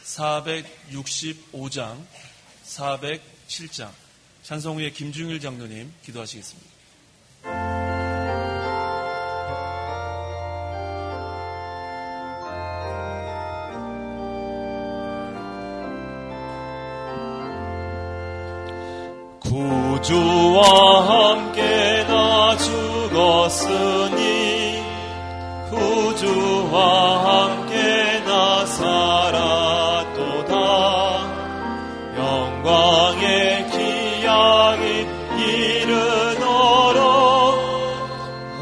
465장, 407장 찬송 후에 김중일 장로님 기도하시겠습니다. 구주와 함께 나 죽었으니 구주와 함께 나 살았도다. 영광의 기약이 이르도록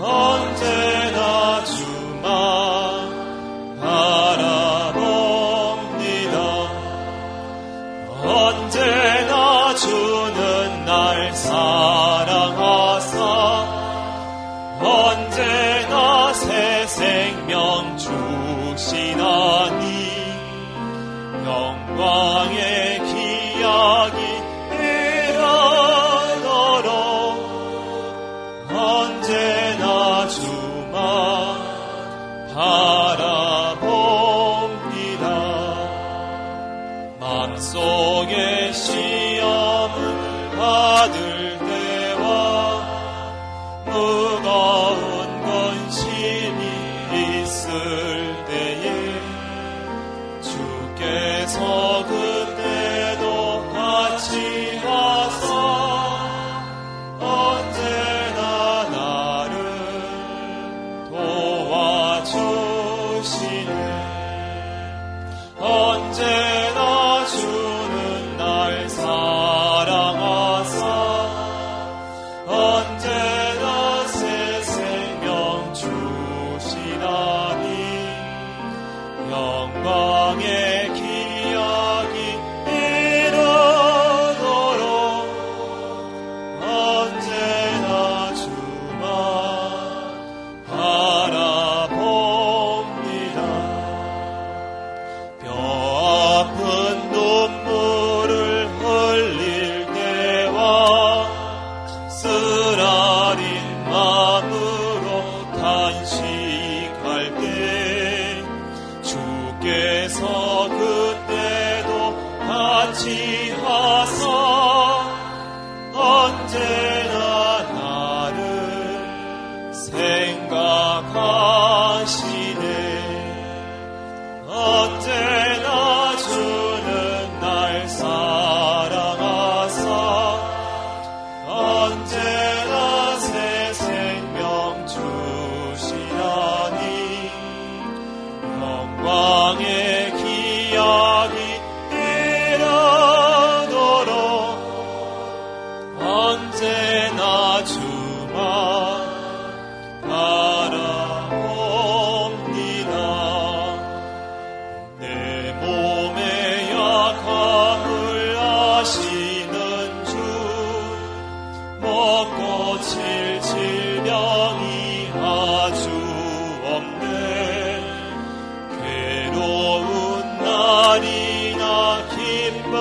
언제나 주만 바라봅니다. 언제나 주는 날 사랑하사 언제나 새 생명 주시나니 영광의 기약이 이르도록 언제나 주만 바라봅니다. 마음속에 시험을 받을 때와 무거운 근심이 있을 때에 주께서 그때도 같이 와서 언제나 나를 도와주시네. 언제나 주는 날 사랑하사 언제나 새 생명 주시나니 영광의 기약이 이르도록 언제나 주만 바라봅니다. 뼈 아픈 눈물을 흘릴 때와 쓰라린 마음으로 탄식할 때 주께서 그때도 같이 하사 언제나 나를 생각하시네. 언제나 주는 날 사랑하사 언제나 새 생명 주시나니 영광의 기약이 이르도록 언제나 주만 바라봅니다. 내 몸의 약함을 아시는 주 먹고 칠 질병이 아주 없네. 괴로운 날이나 기쁜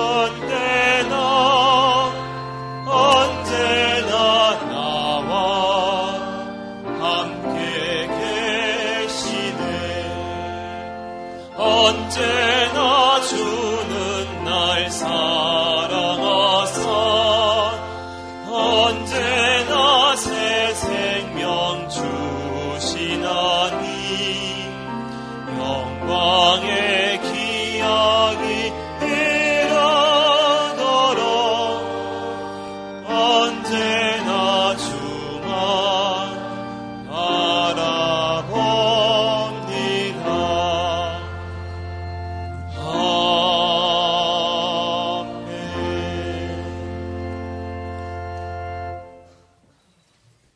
때나 언제나 나와 함께 계시네. 언제나 주는 날 사랑하사 언제나 새 생명 주시나니 영광의 기약이 이르도록 언제나 주만 바라봅니다.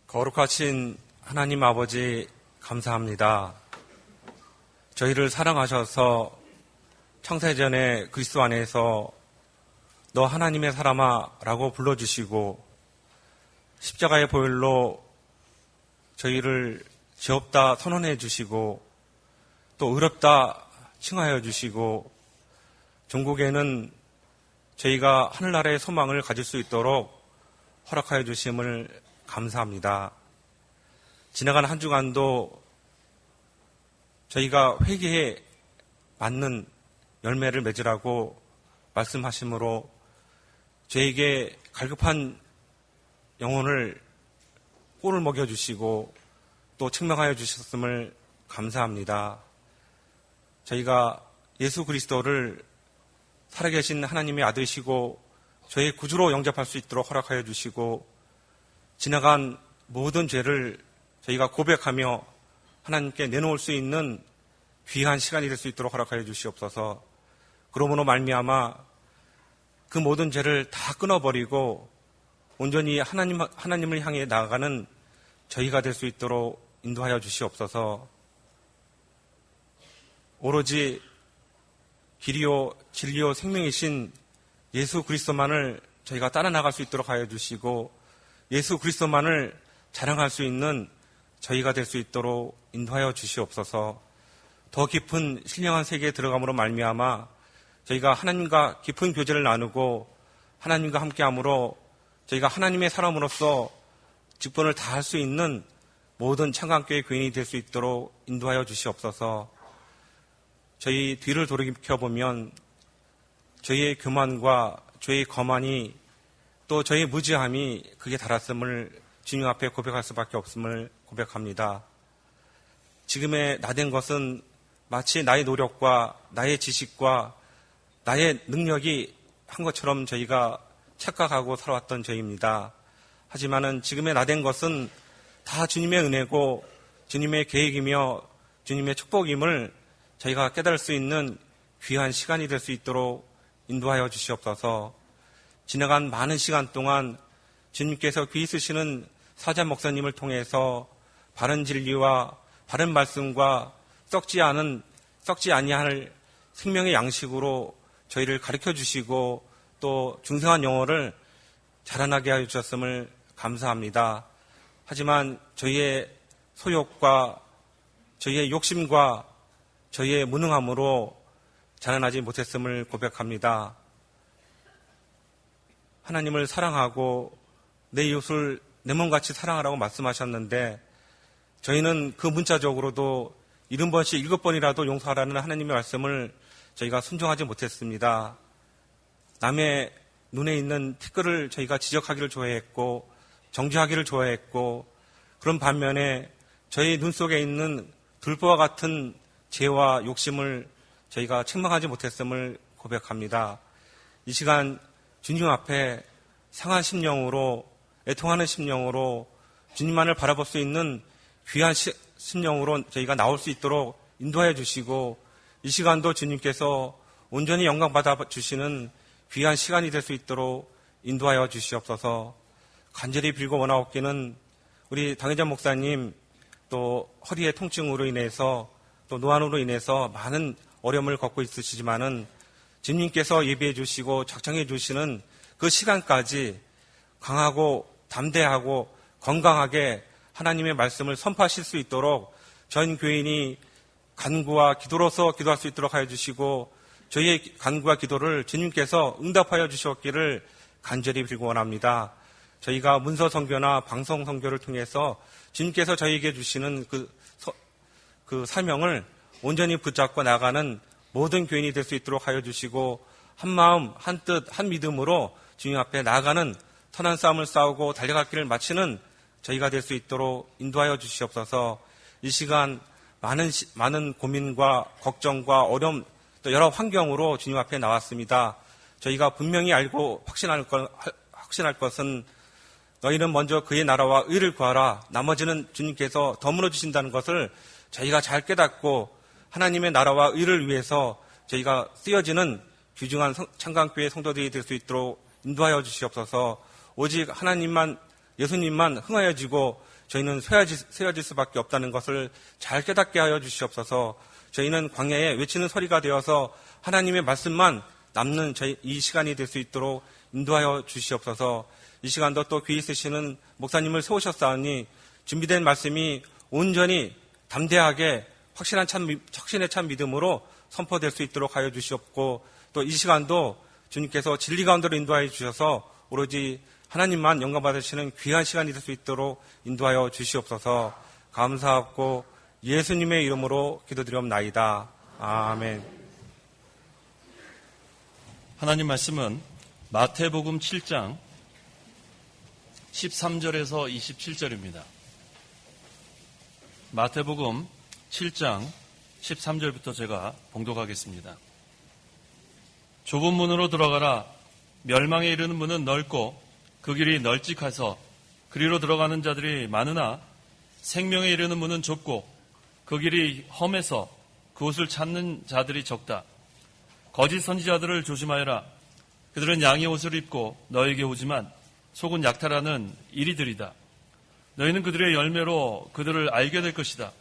거룩하신 하나님 아버지 감사합니다. 저희를 사랑하셔서 창세전에 그리스도 안에서 너 하나님의 사람아 라고 불러주시고 십자가의 보혈로 저희를 죄 없다 선언해 주시고 또 의롭다 칭하여 주시고 종국에는 저희가 하늘나라의 소망을 가질 수 있도록 허락하여 주심을 감사합니다. 지나간 한 주간도 저희가 회개에 맞는 열매를 맺으라고 말씀하시므로 저에게 갈급한 영혼을 꼴을 먹여주시고 또 책망하여 주셨음을 감사합니다. 저희가 예수 그리스도를 살아계신 하나님의 아들이시고 저의 구주로 영접할 수 있도록 허락하여 주시고 지나간 모든 죄를 저희가 고백하며 하나님께 내놓을 수 있는 귀한 시간이 될 수 있도록 허락하여 주시옵소서. 그러므로 말미암아 그 모든 죄를 다 끊어버리고 온전히 하나님을 향해 나아가는 저희가 될 수 있도록 인도하여 주시옵소서. 오로지 길이요 진리요 생명이신 예수 그리스도만을 저희가 따라 나갈 수 있도록 하여 주시고 예수 그리스도만을 자랑할 수 있는 저희가 될 수 있도록 인도하여 주시옵소서. 더 깊은 신령한 세계에 들어감으로 말미암아 저희가 하나님과 깊은 교제를 나누고 하나님과 함께함으로 저희가 하나님의 사람으로서 직분을 다할 수 있는 모든 창강교회 교인이 될 수 있도록 인도하여 주시옵소서. 저희 뒤를 돌이켜보면 저희의 교만과 저희의 거만이 또 저희의 무지함이 극에 달았음을 주님 앞에 고백할 수밖에 없음을 고백합니다. 지금의 나된 것은 마치 나의 노력과 나의 지식과 나의 능력이 한 것처럼 저희가 착각하고 살아왔던 저희입니다. 하지만은 지금의 나된 것은 다 주님의 은혜고 주님의 계획이며 주님의 축복임을 저희가 깨달을 수 있는 귀한 시간이 될 수 있도록 인도하여 주시옵소서. 지나간 많은 시간 동안 주님께서 귀 쓰시는 사자 목사님을 통해서 바른 진리와 바른 말씀과 썩지 아니할 생명의 양식으로 저희를 가르쳐 주시고 또 중생한 영혼을 자라나게 하여 주셨음을 감사합니다. 하지만 저희의 소욕과 저희의 욕심과 저희의 무능함으로 자라나지 못했음을 고백합니다. 하나님을 사랑하고 내 이웃을 내 몸같이 사랑하라고 말씀하셨는데 저희는 그 문자적으로도 70번씩 7번이라도 용서하라는 하나님의 말씀을 저희가 순종하지 못했습니다. 남의 눈에 있는 티끌을 저희가 지적하기를 좋아했고 정죄하기를 좋아했고 그런 반면에 저희 눈 속에 있는 들보와 같은 죄와 욕심을 저희가 책망하지 못했음을 고백합니다. 이 시간 주님 앞에 상한 심령으로 애통하는 심령으로 주님만을 바라볼 수 있는 귀한 심령으로 저희가 나올 수 있도록 인도하여 주시고 이 시간도 주님께서 온전히 영광 받아 주시는 귀한 시간이 될 수 있도록 인도하여 주시옵소서. 간절히 빌고 원하옵기는 우리 당회장 목사님 또 허리의 통증으로 인해서 또 노안으로 인해서 많은 어려움을 겪고 있으시지만은 주님께서 예비해 주시고 작정해 주시는 그 시간까지 강하고 담대하고 건강하게 하나님의 말씀을 선포하실 수 있도록 전 교인이 간구와 기도로서 기도할 수 있도록 하여 주시고 저희의 간구와 기도를 주님께서 응답하여 주셨기를 간절히 빌고 원합니다. 저희가 문서 선교나 방송 선교를 통해서 주님께서 저희에게 주시는 그 사명을 온전히 붙잡고 나가는 모든 교인이 될 수 있도록 하여 주시고 한 마음, 한 뜻, 한 믿음으로 주님 앞에 나아가는 선한 싸움을 싸우고 달려갈 길을 마치는 저희가 될 수 있도록 인도하여 주시옵소서. 이 시간 많은 고민과 걱정과 어려움 또 여러 환경으로 주님 앞에 나왔습니다. 저희가 분명히 알고 확신할 것은 너희는 먼저 그의 나라와 의를 구하라. 나머지는 주님께서 더물어 주신다는 것을 저희가 잘 깨닫고 하나님의 나라와 의를 위해서 저희가 쓰여지는 귀중한 창강교회 성도들이 될 수 있도록 인도하여 주시옵소서. 오직 하나님만 예수님만 흥하여지고 저희는 쇠어질 수밖에 없다는 것을 잘 깨닫게 하여 주시옵소서. 저희는 광야에 외치는 소리가 되어서 하나님의 말씀만 남는 이 시간이 될 수 있도록 인도하여 주시옵소서. 이 시간도 또 귀 있으시는 목사님을 세우셨사오니 준비된 말씀이 온전히 담대하게 확신의 찬 믿음으로 선포될 수 있도록 하여 주시옵고 또 이 시간도 주님께서 진리 가운데로 인도하여 주셔서 오로지 하나님만 영광 받으시는 귀한 시간이 될 수 있도록 인도하여 주시옵소서. 감사하고 예수님의 이름으로 기도드리옵나이다. 아멘. 하나님 말씀은 마태복음 7장 13절에서 27절입니다. 마태복음 7장 13절부터 제가 봉독하겠습니다. 좁은 문으로 들어가라. 멸망에 이르는 문은 넓고 그 길이 널찍해서 그리로 들어가는 자들이 많으나 생명에 이르는 문은 좁고 그 길이 험해서 그곳을 찾는 자들이 적다. 거짓 선지자들을 조심하여라. 그들은 양의 옷을 입고 너에게 오지만 속은 약탈하는 이리들이다. 너희는 그들의 열매로 그들을 알게 될 것이다.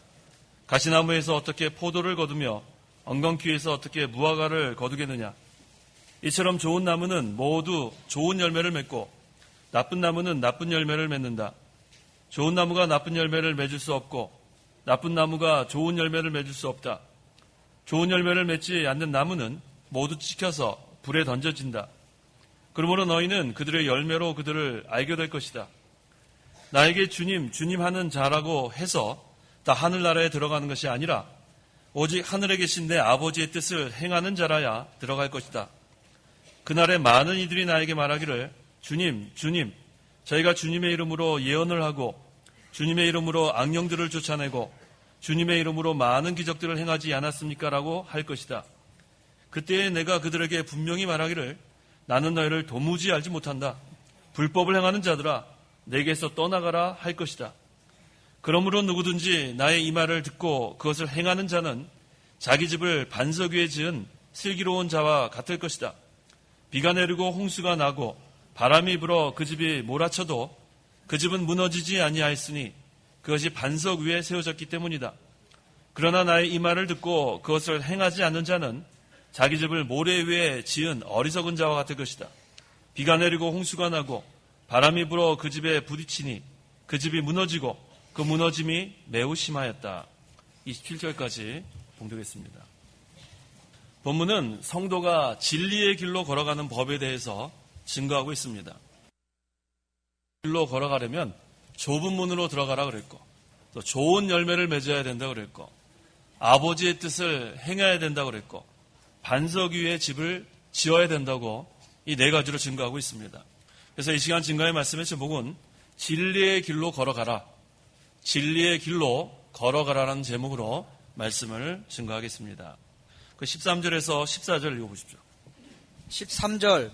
가시나무에서 어떻게 포도를 거두며 엉겅퀴에서 어떻게 무화과를 거두겠느냐. 이처럼 좋은 나무는 모두 좋은 열매를 맺고 나쁜 나무는 나쁜 열매를 맺는다. 좋은 나무가 나쁜 열매를 맺을 수 없고 나쁜 나무가 좋은 열매를 맺을 수 없다. 좋은 열매를 맺지 않는 나무는 모두 찍혀서 불에 던져진다. 그러므로 너희는 그들의 열매로 그들을 알게 될 것이다. 나에게 주님, 주님 하는 자라고 해서 다 하늘나라에 들어가는 것이 아니라 오직 하늘에 계신 내 아버지의 뜻을 행하는 자라야 들어갈 것이다. 그날에 많은 이들이 나에게 말하기를 주님, 주님, 저희가 주님의 이름으로 예언을 하고 주님의 이름으로 악령들을 쫓아내고 주님의 이름으로 많은 기적들을 행하지 않았습니까? 라고 할 것이다. 그때에 내가 그들에게 분명히 말하기를 나는 너희를 도무지 알지 못한다. 불법을 행하는 자들아, 내게서 떠나가라 할 것이다. 그러므로 누구든지 나의 이 말을 듣고 그것을 행하는 자는 자기 집을 반석 위에 지은 슬기로운 자와 같을 것이다. 비가 내리고 홍수가 나고 바람이 불어 그 집이 몰아쳐도 그 집은 무너지지 아니하였으니 그것이 반석 위에 세워졌기 때문이다. 그러나 나의 이 말을 듣고 그것을 행하지 않는 자는 자기 집을 모래 위에 지은 어리석은 자와 같을 것이다. 비가 내리고 홍수가 나고 바람이 불어 그 집에 부딪히니 그 집이 무너지고 그 무너짐이 매우 심하였다. 27절까지 봉독했습니다. 본문은 성도가 진리의 길로 걸어가는 법에 대해서 증거하고 있습니다. 길로 걸어가려면 좁은 문으로 들어가라 그랬고 또 좋은 열매를 맺어야 된다고 그랬고 아버지의 뜻을 행해야 된다고 그랬고 반석 위에 집을 지어야 된다고 이 네 가지로 증거하고 있습니다. 그래서 이 시간 증거의 말씀의 제목은 진리의 길로 걸어가라. 진리의 길로 걸어가라라는 제목으로 말씀을 증거하겠습니다. 그 13절에서 14절 읽어보십시오. 13절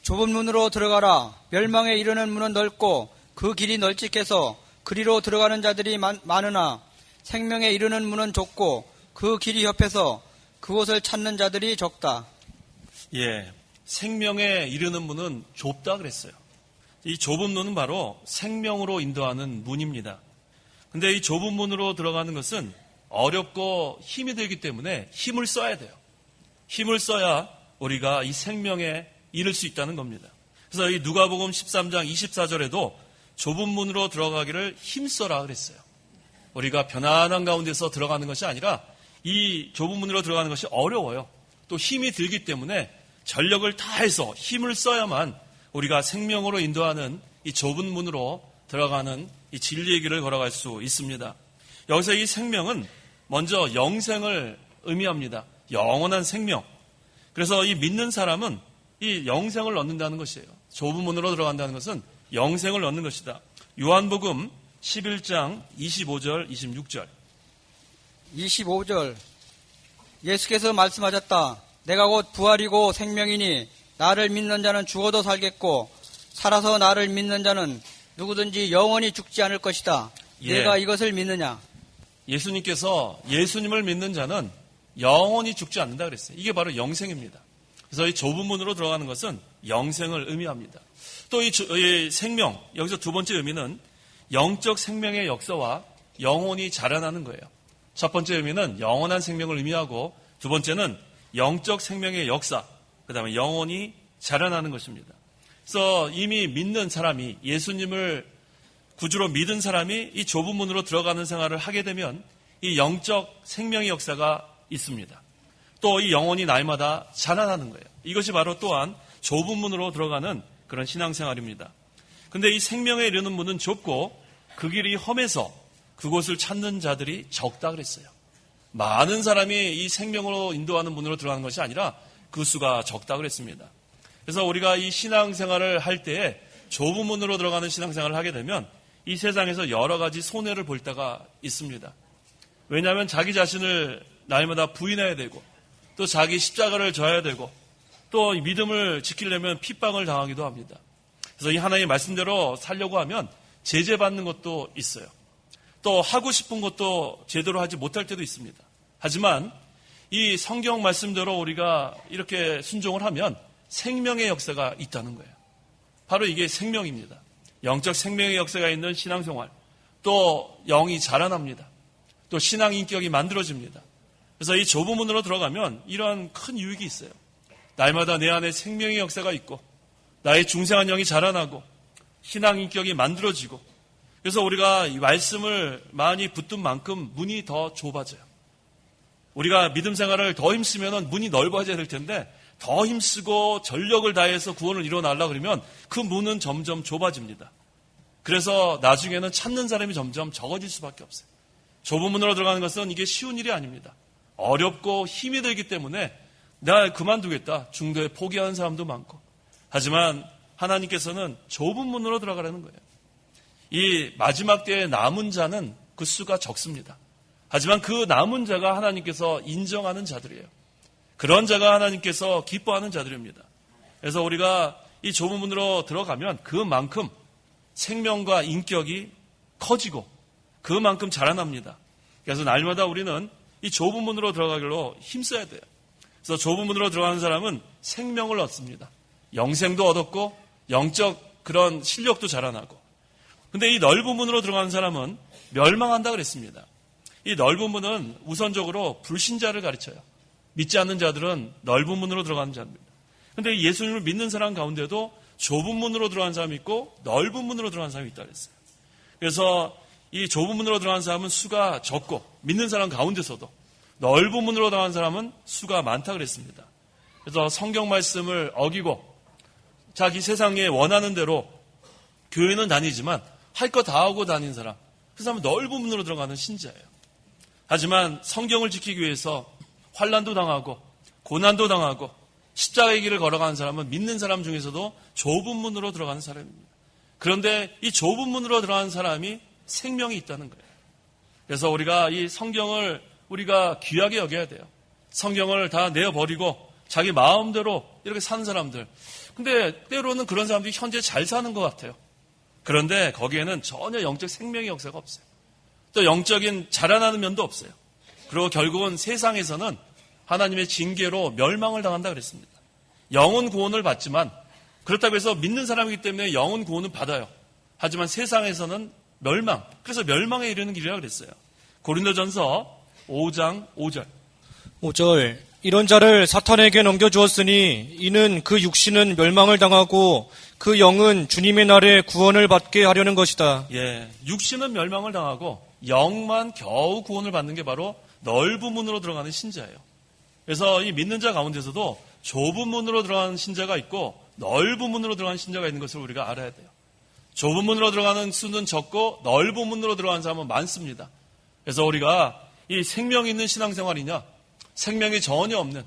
좁은 문으로 들어가라. 멸망에 이르는 문은 넓고 그 길이 널찍해서 그리로 들어가는 자들이 많으나 생명에 이르는 문은 좁고 그 길이 협해서 그곳을 찾는 자들이 적다. 예, 생명에 이르는 문은 좁다 그랬어요. 이 좁은 문은 바로 생명으로 인도하는 문입니다. 근데 이 좁은 문으로 들어가는 것은 어렵고 힘이 들기 때문에 힘을 써야 돼요. 힘을 써야 우리가 이 생명에 이를 수 있다는 겁니다. 그래서 이 누가복음 13장 24절에도 좁은 문으로 들어가기를 힘써라 그랬어요. 우리가 편안한 가운데서 들어가는 것이 아니라 이 좁은 문으로 들어가는 것이 어려워요. 또 힘이 들기 때문에 전력을 다해서 힘을 써야만 우리가 생명으로 인도하는 이 좁은 문으로 들어가는 이 진리의 길을 걸어갈 수 있습니다. 여기서 이 생명은 먼저 영생을 의미합니다. 영원한 생명. 그래서 이 믿는 사람은 이 영생을 얻는다는 것이에요. 좁은 문으로 들어간다는 것은 영생을 얻는 것이다. 요한복음 11장 25절 26절 25절 예수께서 말씀하셨다. 내가 곧 부활이고 생명이니 나를 믿는 자는 죽어도 살겠고 살아서 나를 믿는 자는 누구든지 영원히 죽지 않을 것이다. 예. 내가 이것을 믿느냐? 예수님께서 예수님을 믿는 자는 영원히 죽지 않는다 그랬어요. 이게 바로 영생입니다. 그래서 이 좁은 문으로 들어가는 것은 영생을 의미합니다. 또 이 생명, 여기서 두 번째 의미는 영적 생명의 역사와 영혼이 자라나는 거예요. 첫 번째 의미는 영원한 생명을 의미하고 두 번째는 영적 생명의 역사, 그 다음에 영혼이 자라나는 것입니다. 그래서 이미 믿는 사람이 예수님을 구주로 믿은 사람이 이 좁은 문으로 들어가는 생활을 하게 되면 이 영적 생명의 역사가 있습니다. 또 이 영혼이 날마다 자라나는 거예요. 이것이 바로 또한 좁은 문으로 들어가는 그런 신앙생활입니다. 근데 이 생명에 이르는 문은 좁고 그 길이 험해서 그곳을 찾는 자들이 적다 그랬어요. 많은 사람이 이 생명으로 인도하는 문으로 들어가는 것이 아니라 그 수가 적다 그랬습니다. 그래서 우리가 이 신앙생활을 할 때에 좁은 문으로 들어가는 신앙생활을 하게 되면 이 세상에서 여러 가지 손해를 볼 때가 있습니다. 왜냐하면 자기 자신을 날마다 부인해야 되고 또 자기 십자가를 져야 되고 또 믿음을 지키려면 핍박을 당하기도 합니다. 그래서 이 하나님의 말씀대로 살려고 하면 제재받는 것도 있어요. 또 하고 싶은 것도 제대로 하지 못할 때도 있습니다. 하지만 이 성경 말씀대로 우리가 이렇게 순종을 하면 생명의 역사가 있다는 거예요. 바로 이게 생명입니다. 영적 생명의 역사가 있는 신앙생활, 또 영이 자라납니다. 또 신앙 인격이 만들어집니다. 그래서 이 좁은 문으로 들어가면 이러한 큰 유익이 있어요. 날마다 내 안에 생명의 역사가 있고 나의 중생한 영이 자라나고 신앙 인격이 만들어지고 그래서 우리가 이 말씀을 많이 붙든 만큼 문이 더 좁아져요. 우리가 믿음 생활을 더 힘쓰면 문이 넓어져야 될 텐데 더 힘쓰고 전력을 다해서 구원을 이뤄내려고 그러면 그 문은 점점 좁아집니다. 그래서 나중에는 찾는 사람이 점점 적어질 수밖에 없어요. 좁은 문으로 들어가는 것은 이게 쉬운 일이 아닙니다. 어렵고 힘이 들기 때문에 내가 그만두겠다. 중도에 포기하는 사람도 많고. 하지만 하나님께서는 좁은 문으로 들어가라는 거예요. 이 마지막 때에 남은 자는 그 수가 적습니다. 하지만 그 남은 자가 하나님께서 인정하는 자들이에요. 그런 자가 하나님께서 기뻐하는 자들입니다. 그래서 우리가 이 좁은 문으로 들어가면 그만큼 생명과 인격이 커지고 그만큼 자라납니다. 그래서 날마다 우리는 이 좁은 문으로 들어가기로 힘써야 돼요. 그래서 좁은 문으로 들어가는 사람은 생명을 얻습니다. 영생도 얻었고 영적 그런 실력도 자라나고. 근데 이 넓은 문으로 들어가는 사람은 멸망한다 그랬습니다. 이 넓은 문은 우선적으로 불신자를 가르쳐요. 믿지 않는 자들은 넓은 문으로 들어가는 자입니다. 근데 예수님을 믿는 사람 가운데도 좁은 문으로 들어가는 사람이 있고 넓은 문으로 들어가는 사람이 있다 그랬어요. 그래서 이 좁은 문으로 들어가는 사람은 수가 적고 믿는 사람 가운데서도 넓은 문으로 들어가는 사람은 수가 많다 그랬습니다. 그래서 성경 말씀을 어기고 자기 세상에 원하는 대로 교회는 다니지만 할 거 다 하고 다니는 사람, 그 사람은 넓은 문으로 들어가는 신자예요. 하지만 성경을 지키기 위해서 환난도 당하고 고난도 당하고 십자가의 길을 걸어가는 사람은 믿는 사람 중에서도 좁은 문으로 들어가는 사람입니다. 그런데 이 좁은 문으로 들어가는 사람이 생명이 있다는 거예요. 그래서 우리가 이 성경을 우리가 귀하게 여겨야 돼요. 성경을 다 내어버리고 자기 마음대로 이렇게 사는 사람들. 근데 때로는 그런 사람들이 현재 잘 사는 것 같아요. 그런데 거기에는 전혀 영적 생명의 역사가 없어요. 또 영적인 자라나는 면도 없어요. 그리고 결국은 세상에서는 하나님의 징계로 멸망을 당한다 그랬습니다. 영혼 구원을 받지만 그렇다고 해서 믿는 사람이기 때문에 영혼 구원은 받아요. 하지만 세상에서는 멸망, 그래서 멸망에 이르는 길이라고 그랬어요. 고린도전서 5장 5절. 5절. 이런 자를 사탄에게 넘겨주었으니 이는 그 육신은 멸망을 당하고 그 영은 주님의 날에 구원을 받게 하려는 것이다. 예, 육신은 멸망을 당하고 영만 겨우 구원을 받는 게 바로 넓은 문으로 들어가는 신자예요. 그래서 이 믿는 자 가운데서도 좁은 문으로 들어가는 신자가 있고 넓은 문으로 들어가는 신자가 있는 것을 우리가 알아야 돼요. 좁은 문으로 들어가는 수는 적고 넓은 문으로 들어가는 사람은 많습니다. 그래서 우리가 이 생명 있는 신앙생활이냐, 생명이 전혀 없는,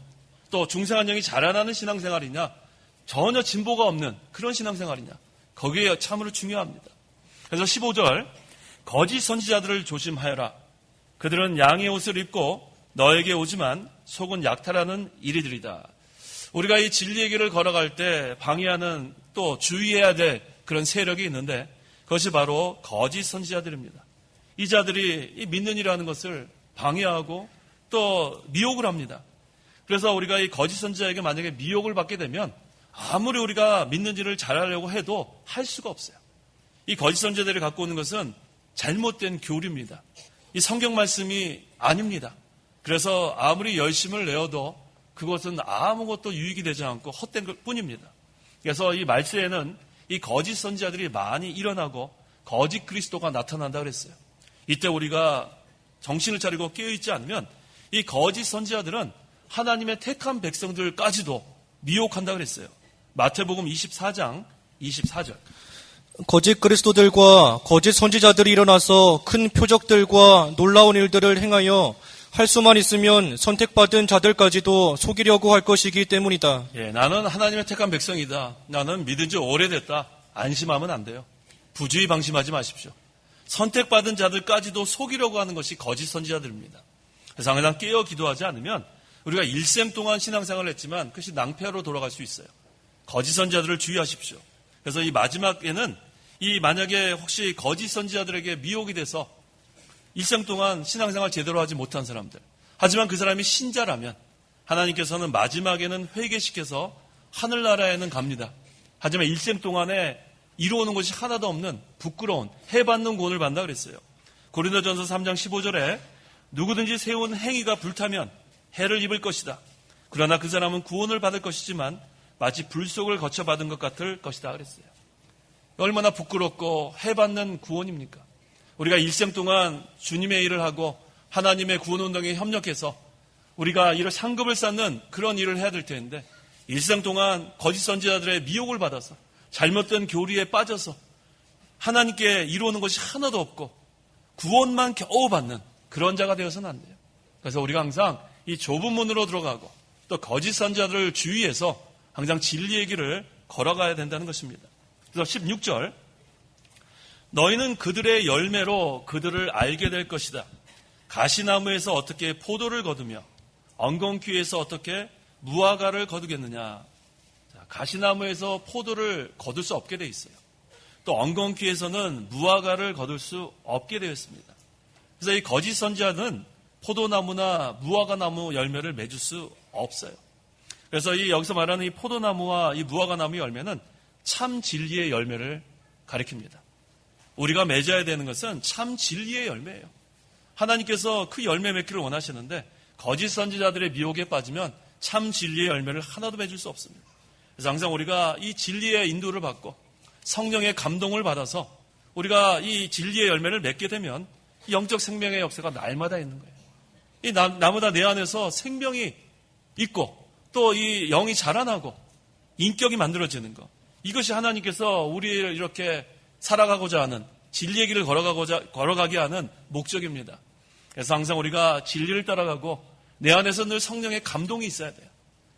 또 중생한 영이 자라나는 신앙생활이냐, 전혀 진보가 없는 그런 신앙생활이냐, 거기에 참으로 중요합니다. 그래서 15절, 거짓 선지자들을 조심하여라. 그들은 양의 옷을 입고 너에게 오지만 속은 약탈하는 이리들이다. 우리가 이 진리의 길을 걸어갈 때 방해하는, 또 주의해야 될 그런 세력이 있는데 그것이 바로 거짓 선지자들입니다. 이 자들이 이 믿는 일이라는 것을 방해하고 또 미혹을 합니다. 그래서 우리가 이 거짓 선지자에게 만약에 미혹을 받게 되면 아무리 우리가 믿는 일을 잘하려고 해도 할 수가 없어요. 이 거짓 선지자들이 갖고 오는 것은 잘못된 교리입니다. 이 성경 말씀이 아닙니다. 그래서 아무리 열심을 내어도 그것은 아무것도 유익이 되지 않고 헛된 것 뿐입니다. 그래서 이 말세에는 이 거짓 선지자들이 많이 일어나고 거짓 그리스도가 나타난다 그랬어요. 이때 우리가 정신을 차리고 깨어있지 않으면 이 거짓 선지자들은 하나님의 택한 백성들까지도 미혹한다 그랬어요. 마태복음 24장 24절. 거짓 그리스도들과 거짓 선지자들이 일어나서 큰 표적들과 놀라운 일들을 행하여 할 수만 있으면 선택받은 자들까지도 속이려고 할 것이기 때문이다. 예, 나는 하나님의 택한 백성이다. 나는 믿은 지 오래됐다. 안심하면 안 돼요. 부주의 방심하지 마십시오. 선택받은 자들까지도 속이려고 하는 것이 거짓 선지자들입니다. 그래서 항상 깨어 기도하지 않으면 우리가 일생 동안 신앙생활을 했지만 그것이 낭패로 돌아갈 수 있어요. 거짓 선지자들을 주의하십시오. 그래서 이 마지막에는 이 만약에 혹시 거짓 선지자들에게 미혹이 돼서 일생 동안 신앙생활 제대로 하지 못한 사람들, 하지만 그 사람이 신자라면 하나님께서는 마지막에는 회개시켜서 하늘나라에는 갑니다. 하지만 일생 동안에 이루어오는 것이 하나도 없는 부끄러운 해받는 구원을 받는다 그랬어요. 고린도전서 3장 15절에 누구든지 세운 행위가 불타면 해를 입을 것이다. 그러나 그 사람은 구원을 받을 것이지만 마치 불속을 거쳐 받은 것 같을 것이다 그랬어요. 얼마나 부끄럽고 해받는 구원입니까? 우리가 일생 동안 주님의 일을 하고 하나님의 구원운동에 협력해서 우리가 이를 상급을 쌓는 그런 일을 해야 될 텐데 일생 동안 거짓 선지자들의 미혹을 받아서 잘못된 교리에 빠져서 하나님께 이루어오는 것이 하나도 없고 구원만 겨우 받는 그런 자가 되어서는 안 돼요. 그래서 우리가 항상 이 좁은 문으로 들어가고 또 거짓 선지자들을 주의해서 항상 진리의 길을 걸어가야 된다는 것입니다. 그래서 16절 너희는 그들의 열매로 그들을 알게 될 것이다. 가시나무에서 어떻게 포도를 거두며 엉겅퀴에서 어떻게 무화과를 거두겠느냐. 자, 가시나무에서 포도를 거둘 수 없게 돼 있어요. 또 엉겅퀴에서는 무화과를 거둘 수 없게 되어 있습니다. 그래서 이 거짓 선지자는 포도나무나 무화과나무 열매를 맺을 수 없어요. 그래서 이 여기서 말하는 이 포도나무와 이 무화과나무 열매는 참 진리의 열매를 가리킵니다. 우리가 맺어야 되는 것은 참 진리의 열매예요. 하나님께서 그 열매 맺기를 원하시는데 거짓 선지자들의 미혹에 빠지면 참 진리의 열매를 하나도 맺을 수 없습니다. 그래서 항상 우리가 이 진리의 인도를 받고 성령의 감동을 받아서 우리가 이 진리의 열매를 맺게 되면 영적 생명의 역사가 날마다 있는 거예요. 이 나보다 내 안에서 생명이 있고 또 이 영이 자라나고 인격이 만들어지는 것. 이것이 하나님께서 우리를 이렇게 살아가고자 하는 진리의 길을 걸어가게 하는 목적입니다. 그래서 항상 우리가 진리를 따라가고 내 안에서 늘 성령의 감동이 있어야 돼요.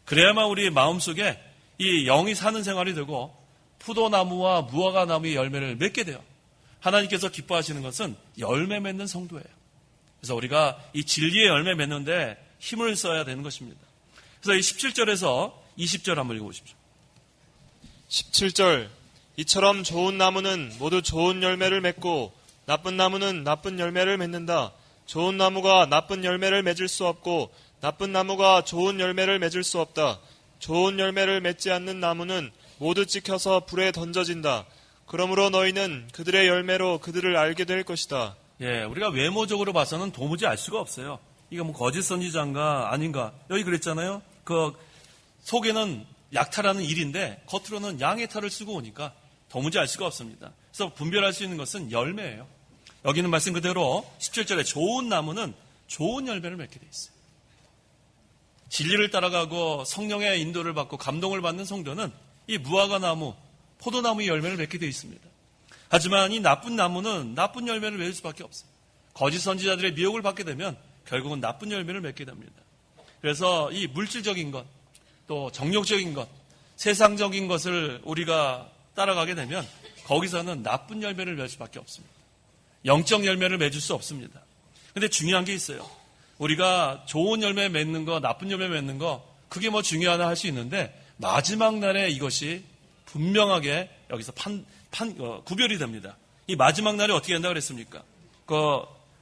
그래야만 우리 마음속에 이 영이 사는 생활이 되고 포도나무와 무화과나무의 열매를 맺게 돼요. 하나님께서 기뻐하시는 것은 열매 맺는 성도예요. 그래서 우리가 이 진리의 열매 맺는데 힘을 써야 되는 것입니다. 그래서 이 17절에서 20절 한번 읽어보십시오. 17절 이처럼 좋은 나무는 모두 좋은 열매를 맺고 나쁜 나무는 나쁜 열매를 맺는다. 좋은 나무가 나쁜 열매를 맺을 수 없고 나쁜 나무가 좋은 열매를 맺을 수 없다. 좋은 열매를 맺지 않는 나무는 모두 찍혀서 불에 던져진다. 그러므로 너희는 그들의 열매로 그들을 알게 될 것이다. 예, 우리가 외모적으로 봐서는 도무지 알 수가 없어요. 이거 뭐 거짓 선지자인가 아닌가. 여기 그랬잖아요. 그 속에는 약탈하는 일인데 겉으로는 양의 탈을 쓰고 오니까 도무지 알 수가 없습니다. 그래서 분별할 수 있는 것은 열매예요. 여기는 말씀 그대로 17절에 좋은 나무는 좋은 열매를 맺게 돼 있어요. 진리를 따라가고 성령의 인도를 받고 감동을 받는 성도는 이 무화과나무, 포도나무의 열매를 맺게 돼 있습니다. 하지만 이 나쁜 나무는 나쁜 열매를 맺을 수밖에 없어요. 거짓 선지자들의 미혹을 받게 되면 결국은 나쁜 열매를 맺게 됩니다. 그래서 이 물질적인 것, 또 정욕적인 것, 세상적인 것을 우리가 따라가게 되면 거기서는 나쁜 열매를 맺을 수밖에 없습니다. 영적 열매를 맺을 수 없습니다. 그런데 중요한 게 있어요. 우리가 좋은 열매 맺는 거, 나쁜 열매 맺는 거 그게 뭐 중요하나 할 수 있는데 마지막 날에 이것이 분명하게 여기서 구별이 됩니다. 이 마지막 날에 어떻게 된다고 그랬습니까?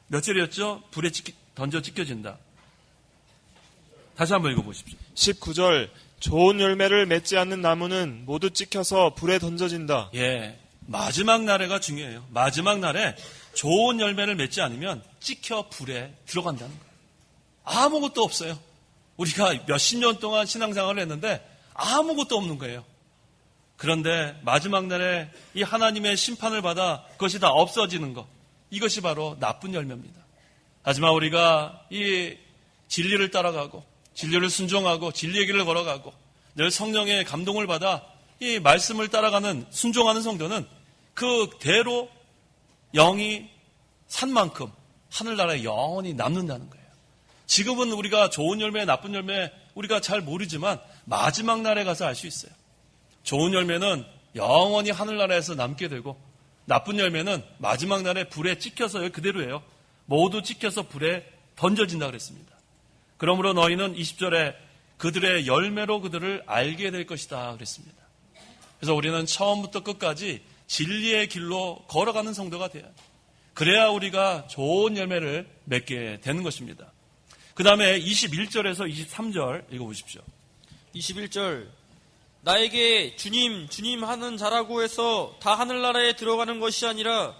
몇 절이었죠? 불에 던져 찢겨진다. 다시 한번 읽어보십시오. 19절 좋은 열매를 맺지 않는 나무는 모두 찍혀서 불에 던져진다. 예, 마지막 날에가 중요해요. 마지막 날에 좋은 열매를 맺지 않으면 찍혀 불에 들어간다는 거예요. 아무것도 없어요. 우리가 몇십 년 동안 신앙생활을 했는데 아무것도 없는 거예요. 그런데 마지막 날에 이 하나님의 심판을 받아 그것이 다 없어지는 것, 이것이 바로 나쁜 열매입니다. 하지만 우리가 이 진리를 따라가고 진리를 순종하고 진리의 길을 걸어가고 늘 성령의 감동을 받아 이 말씀을 따라가는 순종하는 성도는 그대로 영이 산 만큼 하늘나라에 영원히 남는다는 거예요. 지금은 우리가 좋은 열매, 나쁜 열매 우리가 잘 모르지만 마지막 날에 가서 알 수 있어요. 좋은 열매는 영원히 하늘나라에서 남게 되고 나쁜 열매는 마지막 날에 불에 찍혀서 여기 그대로예요. 모두 찍혀서 불에 던져진다 그랬습니다. 그러므로 너희는 20절에 그들의 열매로 그들을 알게 될 것이다 그랬습니다. 그래서 우리는 처음부터 끝까지 진리의 길로 걸어가는 성도가 돼야 돼요. 그래야 우리가 좋은 열매를 맺게 되는 것입니다. 그 다음에 21절에서 23절 읽어보십시오. 21절 나에게 주님 주님 하는 자라고 해서 다 하늘나라에 들어가는 것이 아니라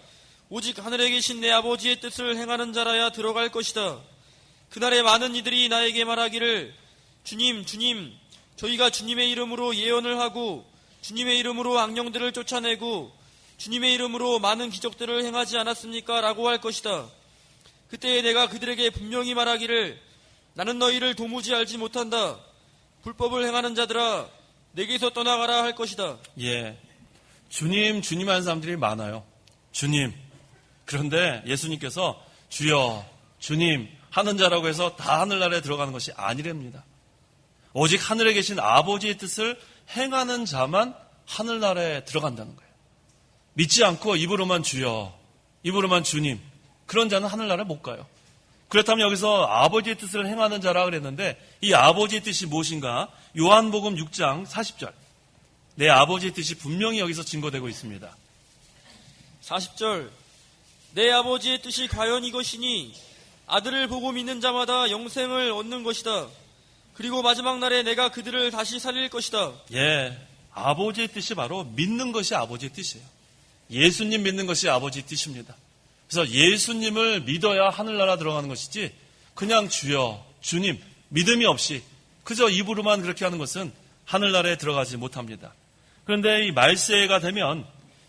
오직 하늘에 계신 내 아버지의 뜻을 행하는 자라야 들어갈 것이다. 그날에 많은 이들이 나에게 말하기를 주님 주님 저희가 주님의 이름으로 예언을 하고 주님의 이름으로 악령들을 쫓아내고 주님의 이름으로 많은 기적들을 행하지 않았습니까? 라고 할 것이다. 그때 내가 그들에게 분명히 말하기를 나는 너희를 도무지 알지 못한다. 불법을 행하는 자들아 내게서 떠나가라 할 것이다. 예, 주님 주님 하는 사람들이 많아요. 주님. 그런데 예수님께서 주여 주님 하는 자라고 해서 다 하늘나라에 들어가는 것이 아니랍니다. 오직 하늘에 계신 아버지의 뜻을 행하는 자만 하늘나라에 들어간다는 거예요. 믿지 않고 입으로만 주여, 입으로만 주님, 그런 자는 하늘나라에 못 가요. 그렇다면 여기서 아버지의 뜻을 행하는 자라 그랬는데 이 아버지의 뜻이 무엇인가? 요한복음 6장 40절. 내 아버지의 뜻이 분명히 여기서 증거되고 있습니다. 40절 내 아버지의 뜻이 과연 이것이니 아들을 보고 믿는 자마다 영생을 얻는 것이다. 그리고 마지막 날에 내가 그들을 다시 살릴 것이다. 예, 아버지의 뜻이 바로 믿는 것이 아버지의 뜻이에요. 예수님 믿는 것이 아버지의 뜻입니다. 그래서 예수님을 믿어야 하늘나라 들어가는 것이지 그냥 주여, 주님, 믿음이 없이 그저 입으로만 그렇게 하는 것은 하늘나라에 들어가지 못합니다. 그런데 이 말세가 되면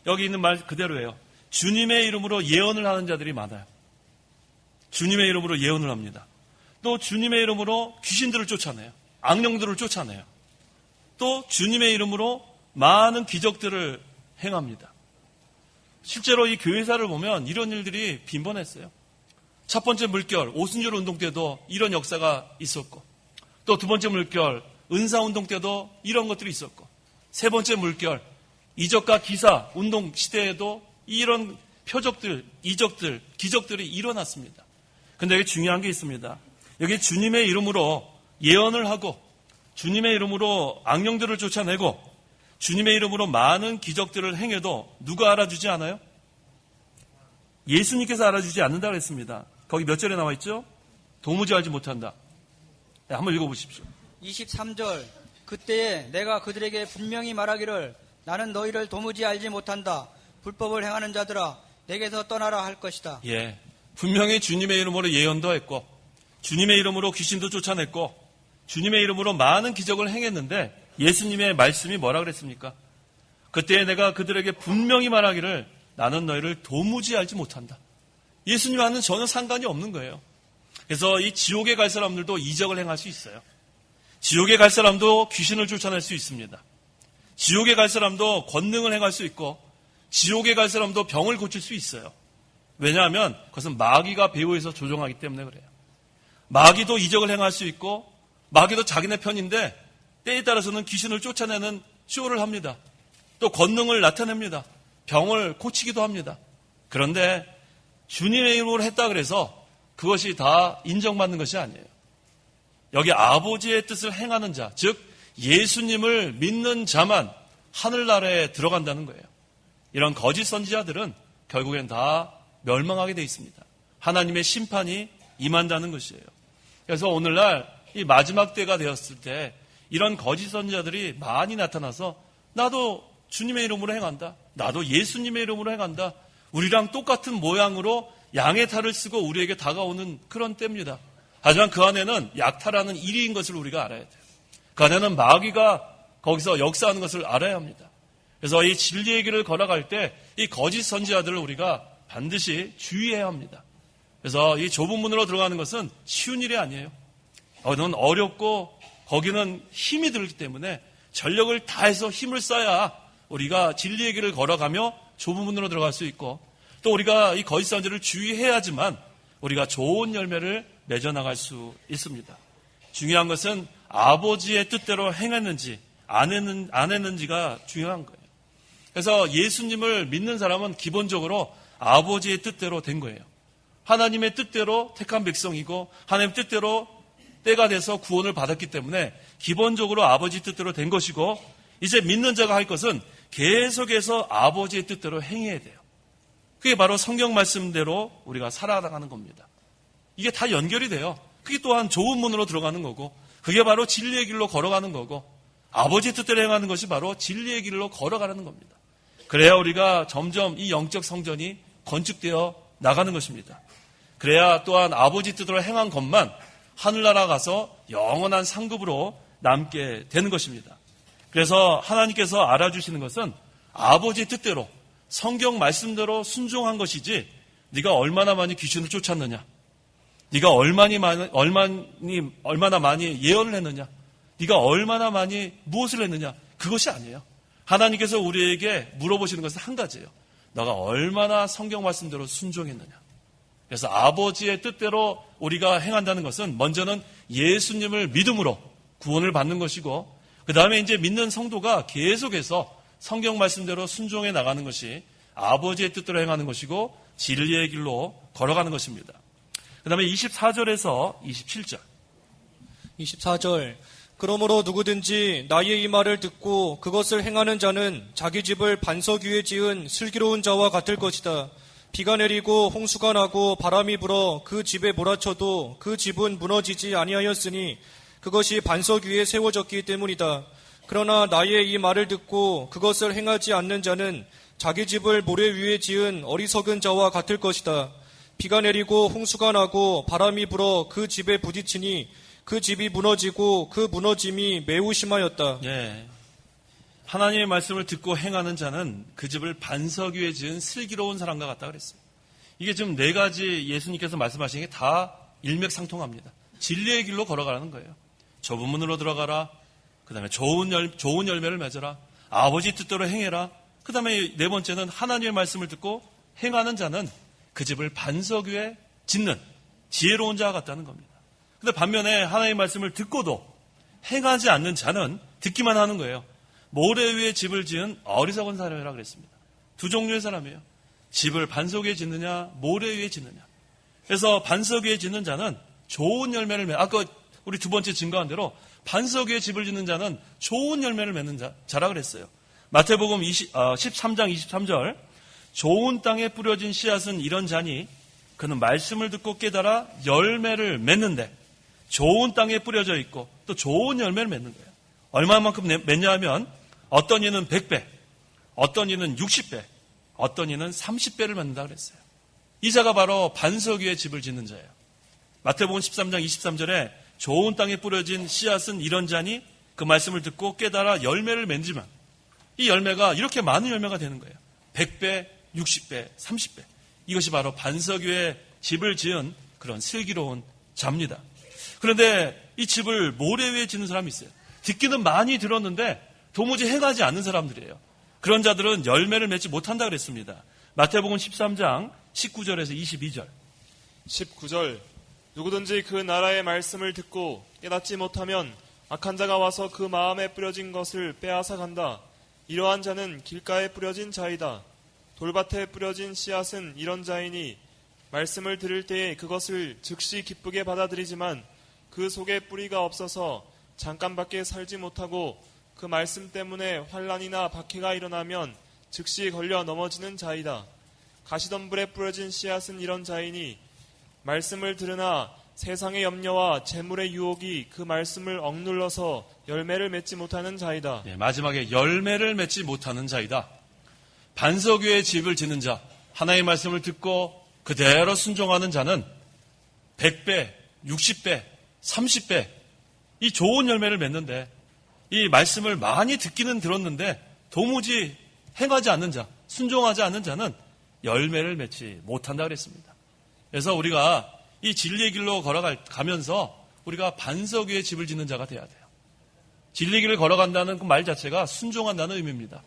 여기 있는 말 그대로예요. 주님의 이름으로 예언을 하는 자들이 많아요. 주님의 이름으로 예언을 합니다. 또 주님의 이름으로 귀신들을 쫓아내요. 악령들을 쫓아내요. 또 주님의 이름으로 많은 기적들을 행합니다. 실제로 이 교회사를 보면 이런 일들이 빈번했어요. 첫 번째 물결, 오순절 운동 때도 이런 역사가 있었고, 또 두 번째 물결, 은사 운동 때도 이런 것들이 있었고, 세 번째 물결, 이적과 기사 운동 시대에도 이런 표적들, 이적들, 기적들이 일어났습니다. 근데 여기 중요한 게 있습니다. 여기 주님의 이름으로 예언을 하고, 주님의 이름으로 악령들을 쫓아내고, 주님의 이름으로 많은 기적들을 행해도 누가 알아주지 않아요? 예수님께서 알아주지 않는다고 했습니다. 거기 몇 절에 나와 있죠? 도무지 알지 못한다. 네, 한번 읽어보십시오. 23절 그때에 내가 그들에게 분명히 말하기를 나는 너희를 도무지 알지 못한다. 불법을 행하는 자들아 내게서 떠나라 할 것이다. 예, 분명히 주님의 이름으로 예언도 했고 주님의 이름으로 귀신도 쫓아냈고 주님의 이름으로 많은 기적을 행했는데 예수님의 말씀이 뭐라 그랬습니까? 그때 내가 그들에게 분명히 말하기를 나는 너희를 도무지 알지 못한다. 예수님과는 전혀 상관이 없는 거예요. 그래서 이 지옥에 갈 사람들도 이적을 행할 수 있어요. 지옥에 갈 사람도 귀신을 쫓아낼 수 있습니다. 지옥에 갈 사람도 권능을 행할 수 있고 지옥에 갈 사람도 병을 고칠 수 있어요. 왜냐하면 그것은 마귀가 배후에서 조종하기 때문에 그래요. 마귀도 이적을 행할 수 있고 마귀도 자기네 편인데 때에 따라서는 귀신을 쫓아내는 쇼를 합니다. 또 권능을 나타냅니다. 병을 고치기도 합니다. 그런데 주님의 이름으로 했다 그래서 그것이 다 인정받는 것이 아니에요. 여기 아버지의 뜻을 행하는 자, 즉 예수님을 믿는 자만 하늘나라에 들어간다는 거예요. 이런 거짓 선지자들은 결국엔 다 멸망하게 돼 있습니다. 하나님의 심판이 임한다는 것이에요. 그래서 오늘날 이 마지막 때가 되었을 때 이런 거짓 선지자들이 많이 나타나서 나도 주님의 이름으로 행한다. 나도 예수님의 이름으로 행한다. 우리랑 똑같은 모양으로 양의 탈을 쓰고 우리에게 다가오는 그런 때입니다. 하지만 그 안에는 약탈하는 일인 것을 우리가 알아야 돼요. 그 안에는 마귀가 거기서 역사하는 것을 알아야 합니다. 그래서 이 진리의 길을 걸어갈 때 이 거짓 선지자들을 우리가 반드시 주의해야 합니다. 그래서 이 좁은 문으로 들어가는 것은 쉬운 일이 아니에요. 거기는 어렵고 거기는 힘이 들기 때문에 전력을 다해서 힘을 써야 우리가 진리의 길을 걸어가며 좁은 문으로 들어갈 수 있고 또 우리가 이 거짓 선지자를 주의해야지만 우리가 좋은 열매를 맺어나갈 수 있습니다. 중요한 것은 아버지의 뜻대로 행했는지 안 했는지가 중요한 거예요. 그래서 예수님을 믿는 사람은 기본적으로 아버지의 뜻대로 된 거예요. 하나님의 뜻대로 택한 백성이고 하나님의 뜻대로 때가 돼서 구원을 받았기 때문에 기본적으로 아버지 뜻대로 된 것이고, 이제 믿는 자가 할 것은 계속해서 아버지의 뜻대로 행해야 돼요. 그게 바로 성경 말씀대로 우리가 살아가는 겁니다. 이게 다 연결이 돼요. 그게 또한 좋은 문으로 들어가는 거고, 그게 바로 진리의 길로 걸어가는 거고, 아버지 뜻대로 행하는 것이 바로 진리의 길로 걸어가는 겁니다. 그래야 우리가 점점 이 영적 성전이 건축되어 나가는 것입니다. 그래야 또한 아버지 뜻대로 행한 것만 하늘나라 가서 영원한 상급으로 남게 되는 것입니다. 그래서 하나님께서 알아주시는 것은 아버지 뜻대로 성경 말씀대로 순종한 것이지, 네가 얼마나 많이 귀신을 쫓았느냐, 네가 얼마나 많이 예언을 했느냐, 네가 얼마나 많이 무엇을 했느냐, 그것이 아니에요. 하나님께서 우리에게 물어보시는 것은 한 가지예요. 너가 얼마나 성경 말씀대로 순종했느냐. 그래서 아버지의 뜻대로 우리가 행한다는 것은 먼저는 예수님을 믿음으로 구원을 받는 것이고, 그 다음에 이제 믿는 성도가 계속해서 성경 말씀대로 순종해 나가는 것이 아버지의 뜻대로 행하는 것이고 진리의 길로 걸어가는 것입니다. 그 다음에 24절에서 27절. 24절. 그러므로 누구든지 나의 이 말을 듣고 그것을 행하는 자는 자기 집을 반석 위에 지은 슬기로운 자와 같을 것이다. 비가 내리고 홍수가 나고 바람이 불어 그 집에 몰아쳐도 그 집은 무너지지 아니하였으니 그것이 반석 위에 세워졌기 때문이다. 그러나 나의 이 말을 듣고 그것을 행하지 않는 자는 자기 집을 모래 위에 지은 어리석은 자와 같을 것이다. 비가 내리고 홍수가 나고 바람이 불어 그 집에 부딪히니 그 집이 무너지고 그 무너짐이 매우 심하였다. 예. 하나님의 말씀을 듣고 행하는 자는 그 집을 반석 위에 지은 슬기로운 사람과 같다 그랬어요. 이게 지금 네 가지 예수님께서 말씀하신 게 다 일맥상통합니다. 진리의 길로 걸어가라는 거예요. 좁은 문으로 들어가라. 그 다음에 좋은 열매를 맺어라. 아버지 뜻대로 행해라. 그 다음에 네 번째는 하나님의 말씀을 듣고 행하는 자는 그 집을 반석 위에 짓는 지혜로운 자와 같다는 겁니다. 근데 반면에 하나님의 말씀을 듣고도 행하지 않는 자는 듣기만 하는 거예요. 모래 위에 집을 지은 어리석은 사람이라고 그랬습니다. 두 종류의 사람이에요. 집을 반석 위에 짓느냐, 모래 위에 짓느냐. 그래서 반석 위에 짓는 자는 좋은 열매를 아까 우리 두 번째 증거한 대로 반석 위에 집을 짓는 자는 좋은 열매를 맺는 자라 그랬어요. 마태복음 13장 23절. 좋은 땅에 뿌려진 씨앗은 이런 자니 그는 말씀을 듣고 깨달아 열매를 맺는데, 좋은 땅에 뿌려져 있고 또 좋은 열매를 맺는 거예요. 얼마만큼 맺냐 하면 어떤 이는 100배, 어떤 이는 60배, 어떤 이는 30배를 맺는다 그랬어요. 이 자가 바로 반석 위에 집을 짓는 자예요. 마태복음 13장 23절에 좋은 땅에 뿌려진 씨앗은 이런 자니 그 말씀을 듣고 깨달아 열매를 맺지만, 이 열매가 이렇게 많은 열매가 되는 거예요. 100배, 60배, 30배. 이것이 바로 반석 위에 집을 지은 그런 슬기로운 자입니다. 그런데 이 집을 모래 위에 짓는 사람이 있어요. 듣기는 많이 들었는데 도무지 행하지 않는 사람들이에요. 그런 자들은 열매를 맺지 못한다 그랬습니다. 마태복음 13장 19절에서 22절. 19절. 누구든지 그 나라의 말씀을 듣고 깨닫지 못하면 악한 자가 와서 그 마음에 뿌려진 것을 빼앗아 간다. 이러한 자는 길가에 뿌려진 자이다. 돌밭에 뿌려진 씨앗은 이런 자이니 말씀을 들을 때에 그것을 즉시 기쁘게 받아들이지만 그 속에 뿌리가 없어서 잠깐밖에 살지 못하고 그 말씀 때문에 환난이나 박해가 일어나면 즉시 걸려 넘어지는 자이다. 가시덤불에 뿌려진 씨앗은 이런 자이니 말씀을 들으나 세상의 염려와 재물의 유혹이 그 말씀을 억눌러서 열매를 맺지 못하는 자이다. 네, 마지막에 열매를 맺지 못하는 자이다. 반석 위에 집을 짓는 자, 하나님의 말씀을 듣고 그대로 순종하는 자는 100배, 60배, 30배 이 좋은 열매를 맺는데, 이 말씀을 많이 듣기는 들었는데 도무지 행하지 않는 자, 순종하지 않는 자는 열매를 맺지 못한다 그랬습니다. 그래서 우리가 이 진리의 길로 걸어가면서 우리가 반석 위에 집을 짓는 자가 돼야 돼요. 진리의 길을 걸어간다는 그 말 자체가 순종한다는 의미입니다.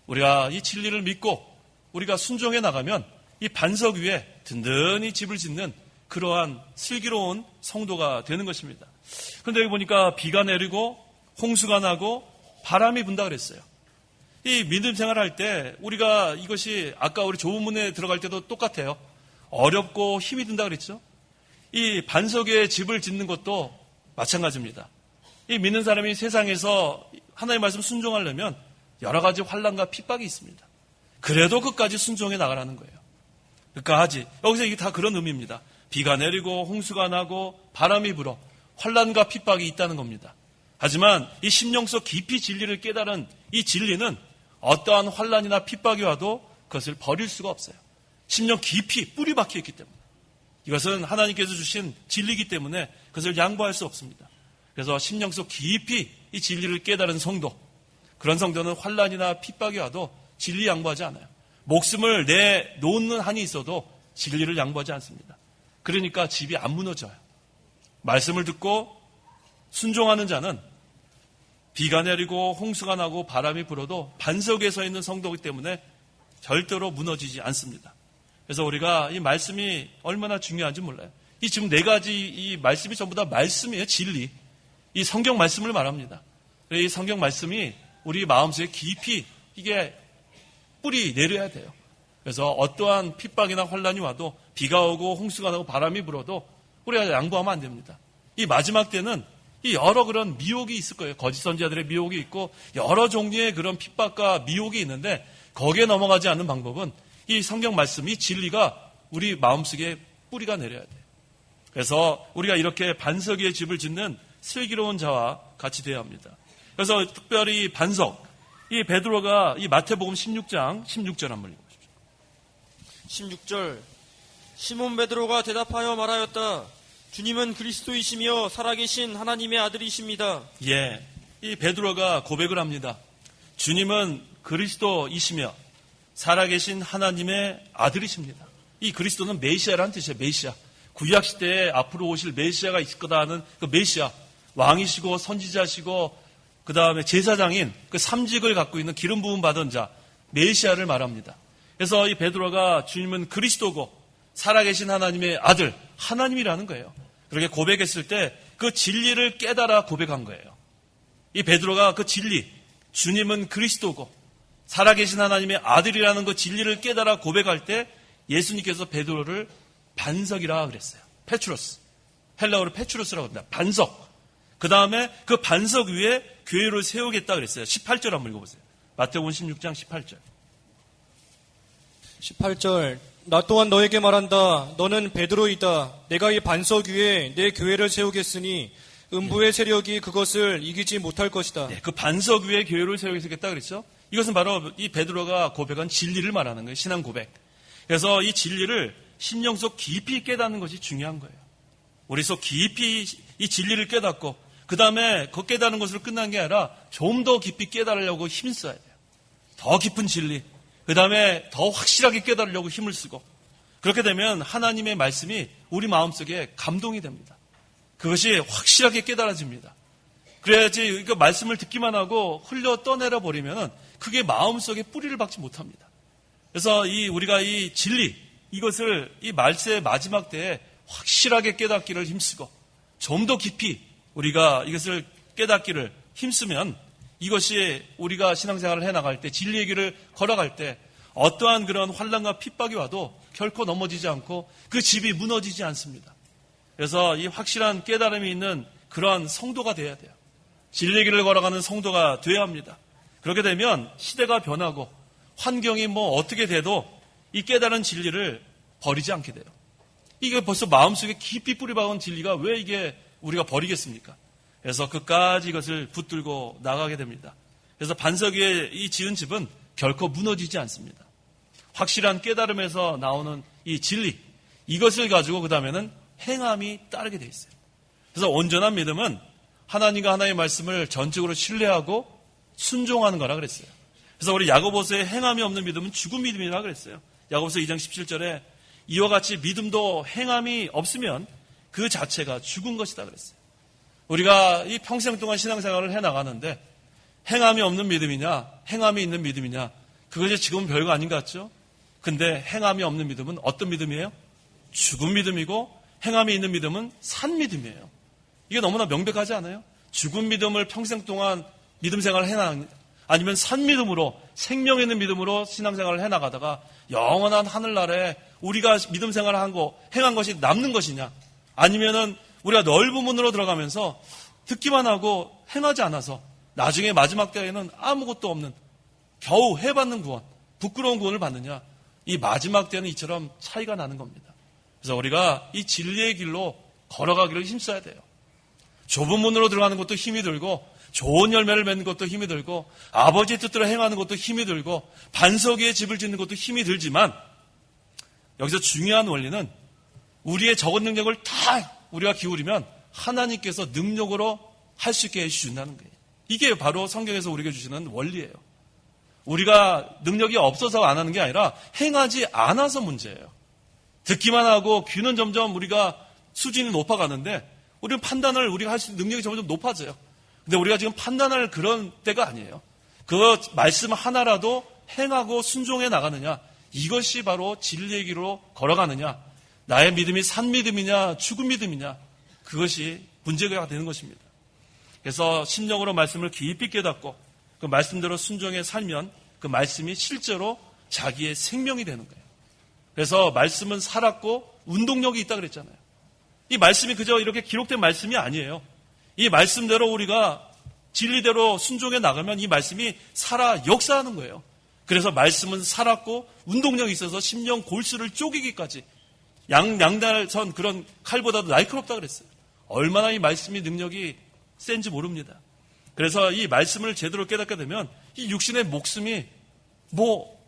우리가 이 진리를 믿고 우리가 순종해 나가면 이 반석 위에 든든히 집을 짓는 그러한 슬기로운 성도가 되는 것입니다. 그런데 여기 보니까 비가 내리고 홍수가 나고 바람이 분다 그랬어요. 이 믿음 생활할 때 우리가 이것이 아까 우리 조문에 들어갈 때도 똑같아요. 어렵고 힘이 든다 그랬죠. 이 반석 위에 집을 짓는 것도 마찬가지입니다. 이 믿는 사람이 세상에서 하나님의 말씀 순종하려면 여러 가지 환난과 핍박이 있습니다. 그래도 끝까지 순종해 나가라는 거예요. 끝까지. 여기서 이게 다 그런 의미입니다. 비가 내리고 홍수가 나고 바람이 불어 환난과 핍박이 있다는 겁니다. 하지만 이 심령 속 깊이 진리를 깨달은 이 진리는 어떠한 환난이나 핍박이 와도 그것을 버릴 수가 없어요. 심령 깊이 뿌리 박혀 있기 때문에. 이것은 하나님께서 주신 진리이기 때문에 그것을 양보할 수 없습니다. 그래서 심령 속 깊이 이 진리를 깨달은 성도, 그런 성도는 환난이나 핍박이 와도 진리 양보하지 않아요. 목숨을 내놓는 한이 있어도 진리를 양보하지 않습니다. 그러니까 집이 안 무너져요. 말씀을 듣고 순종하는 자는 비가 내리고 홍수가 나고 바람이 불어도 반석 위에 서 있는 성도이기 때문에 절대로 무너지지 않습니다. 그래서 우리가 이 말씀이 얼마나 중요한지 몰라요. 이 지금 네 가지 이 말씀이 전부 다 말씀이에요. 진리. 이 성경 말씀을 말합니다. 이 성경 말씀이 우리 마음속에 깊이 이게 뿌리 내려야 돼요. 그래서 어떠한 핍박이나 환난이 와도 비가 오고 홍수가 나고 바람이 불어도 우리가 양보하면 안 됩니다. 이 마지막 때는 이 여러 그런 미혹이 있을 거예요. 거짓 선지자들의 미혹이 있고 여러 종류의 그런 핍박과 미혹이 있는데 거기에 넘어가지 않는 방법은 이 성경 말씀이 진리가 우리 마음속에 뿌리가 내려야 돼요. 그래서 우리가 이렇게 반석 위에 집을 짓는 슬기로운 자와 같이 되어야 합니다. 그래서 특별히 반석, 이 베드로가 이 마태복음 16장 16절 한번 읽어보십시오. 16절 시몬 베드로가 대답하여 말하였다. 주님은 그리스도이시며 살아계신 하나님의 아들이십니다. 예, 이 베드로가 고백을 합니다. 주님은 그리스도이시며 살아계신 하나님의 아들이십니다. 이 그리스도는 메시아라는 뜻이에요. 메시아. 구약 시대에 앞으로 오실 메시아가 있을 거다 하는 그 메시아. 왕이시고 선지자시고 그 다음에 제사장인 그 삼직을 갖고 있는 기름 부음 받은 자 메시아를 말합니다. 그래서 이 베드로가 주님은 그리스도고 살아계신 하나님의 아들 하나님이라는 거예요. 그렇게 고백했을 때 그 진리를 깨달아 고백한 거예요. 이 베드로가 그 진리 주님은 그리스도고 살아계신 하나님의 아들이라는 그 진리를 깨달아 고백할 때 예수님께서 베드로를 반석이라 그랬어요. 페트로스. 헬라어로 페트로스라고 합니다. 반석. 그 다음에 그 반석 위에 교회를 세우겠다 그랬어요. 18절 한번 읽어보세요. 마태복음 16장 18절. 18절 나 또한 너에게 말한다. 너는 베드로이다. 내가 이 반석 위에 내 교회를 세우겠으니 음부의 세력이 그것을 이기지 못할 것이다. 네, 그 반석 위에 교회를 세우겠다 그랬죠. 이것은 바로 이 베드로가 고백한 진리를 말하는 거예요. 신앙 고백. 그래서 이 진리를 심령 속 깊이 깨닫는 것이 중요한 거예요. 우리 속 깊이 이 진리를 깨닫고 그 다음에 그 깨닫는 것으로 끝난 게 아니라 좀 더 깊이 깨달으려고 힘을 써야 돼요. 더 깊은 진리. 그 다음에 더 확실하게 깨달으려고 힘을 쓰고 그렇게 되면 하나님의 말씀이 우리 마음속에 감동이 됩니다. 그것이 확실하게 깨달아집니다. 그래야지 그 말씀을 듣기만 하고 흘려 떠내려 버리면 그게 마음속에 뿌리를 박지 못합니다. 그래서 우리가 이 진리 이것을 이 말세의 마지막 때에 확실하게 깨닫기를 힘쓰고 좀 더 깊이 우리가 이것을 깨닫기를 힘쓰면 이것이 우리가 신앙생활을 해나갈 때 진리의 길을 걸어갈 때 어떠한 그런 환난과 핍박이 와도 결코 넘어지지 않고 그 집이 무너지지 않습니다. 그래서 이 확실한 깨달음이 있는 그러한 성도가 돼야 돼요. 진리의 길을 걸어가는 성도가 돼야 합니다. 그렇게 되면 시대가 변하고 환경이 뭐 어떻게 돼도 이 깨달은 진리를 버리지 않게 돼요. 이게 벌써 마음속에 깊이 뿌리박은 진리가 왜 이게 우리가 버리겠습니까? 그래서 끝까지 이것을 붙들고 나가게 됩니다. 그래서 반석 위에 이 지은 집은 결코 무너지지 않습니다. 확실한 깨달음에서 나오는 이 진리, 이것을 가지고 그 다음에는 행함이 따르게 돼 있어요. 그래서 온전한 믿음은 하나님과 하나님의 말씀을 전적으로 신뢰하고 순종하는 거라 그랬어요. 그래서 우리 야고보서의 행함이 없는 믿음은 죽은 믿음이라 그랬어요. 야고보서 2장 17절에 이와 같이 믿음도 행함이 없으면 그 자체가 죽은 것이다 그랬어요. 우리가 이 평생 동안 신앙생활을 해나가는데 행함이 없는 믿음이냐 행함이 있는 믿음이냐 그것이 지금은 별거 아닌 것 같죠? 근데 행함이 없는 믿음은 어떤 믿음이에요? 죽은 믿음이고 행함이 있는 믿음은 산 믿음이에요. 이게 너무나 명백하지 않아요? 죽은 믿음을 평생 동안 믿음 생활을 해나 아니면 산 믿음으로 생명 있는 믿음으로 신앙생활을 해나가다가 영원한 하늘나라에 우리가 믿음 생활을 행한 것이 남는 것이냐, 아니면은 우리가 넓은 문으로 들어가면서 듣기만 하고 행하지 않아서 나중에 마지막 때에는 아무것도 없는 겨우 해받는 구원, 부끄러운 구원을 받느냐, 이 마지막 때는 이처럼 차이가 나는 겁니다. 그래서 우리가 이 진리의 길로 걸어가기를 힘써야 돼요. 좁은 문으로 들어가는 것도 힘이 들고, 좋은 열매를 맺는 것도 힘이 들고, 아버지의 뜻대로 행하는 것도 힘이 들고, 반석 위에 집을 짓는 것도 힘이 들지만, 여기서 중요한 원리는 우리의 적은 능력을 다 우리가 기울이면 하나님께서 능력으로 할 수 있게 해주신다는 거예요. 이게 바로 성경에서 우리에게 주시는 원리예요. 우리가 능력이 없어서 안 하는 게 아니라 행하지 않아서 문제예요. 듣기만 하고 귀는 점점 우리가 수준이 높아가는데, 우리는 판단을 우리가 할 수 있는 능력이 점점 높아져요. 근데 우리가 지금 판단할 그런 때가 아니에요. 그 말씀 하나라도 행하고 순종해 나가느냐, 이것이 바로 진리의 길로 걸어가느냐, 나의 믿음이 산 믿음이냐 죽은 믿음이냐, 그것이 문제가 되는 것입니다. 그래서 심령으로 말씀을 깊이 깨닫고 그 말씀대로 순종해 살면 그 말씀이 실제로 자기의 생명이 되는 거예요. 그래서 말씀은 살았고 운동력이 있다 그랬잖아요. 이 말씀이 그저 이렇게 기록된 말씀이 아니에요. 이 말씀대로 우리가 진리대로 순종해 나가면 이 말씀이 살아 역사하는 거예요. 그래서 말씀은 살았고 운동력이 있어서 심령 골수를 쪼개기까지, 양날선 그런 칼보다도 날카롭다 그랬어요. 얼마나 이 말씀이 능력이 센지 모릅니다. 그래서 이 말씀을 제대로 깨닫게 되면 이 육신의 목숨이